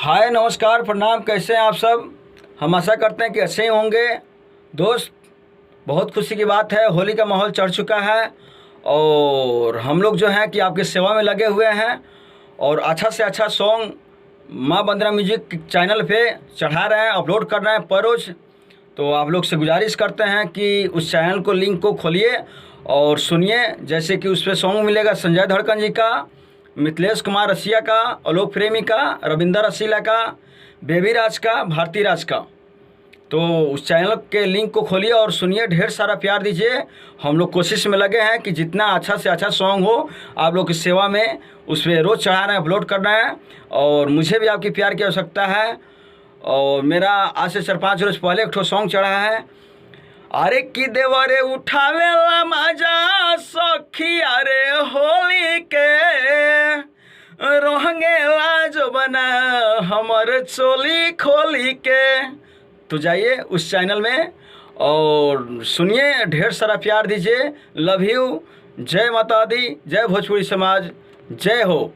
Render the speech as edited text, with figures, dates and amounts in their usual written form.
हाय नमस्कार प्रणाम, कैसे हैं आप सब। हम आशा करते हैं कि अच्छे ही होंगे। दोस्त, बहुत खुशी की बात है, होली का माहौल चढ़ चुका है और हम लोग जो हैं कि आपकी सेवा में लगे हुए हैं और अच्छा से अच्छा सॉन्ग माँ बंदना म्यूजिक चैनल पे चढ़ा रहे हैं, अपलोड कर रहे हैं पर रोज़। तो आप लोग से गुजारिश करते हैं कि उस चैनल को लिंक को खोलिए और सुनिए। जैसे कि उस पर सॉन्ग मिलेगा संजय धड़कन जी का, मिथिलेश कुमार रसिया का, आलोक प्रेमी का, रविंदर रसीला का, बेबी राज का, भारती राज का। तो उस चैनल के लिंक को खोलिए और सुनिए, ढेर सारा प्यार दीजिए। हम लोग कोशिश में लगे हैं कि जितना अच्छा से अच्छा सॉन्ग हो आप लोग की सेवा में उस पर रोज़ चढ़ा रहे हैं, अपलोड कर रहे हैं और मुझे भी आपकी प्यार की आवश्यकता है। और मेरा आज से 4-5 रोज़ पहले एक ठो सॉन्ग चढ़ा है, अरे कि देवरे उठावेला मजा सखी अरे होली के, रोहंगेला जो बना हमर चोली खोली के। तो जाइए उस चैनल में और सुनिए, ढेर सारा प्यार दीजिए। Love you. जय माता दी, जय भोजपुरी समाज, जय हो।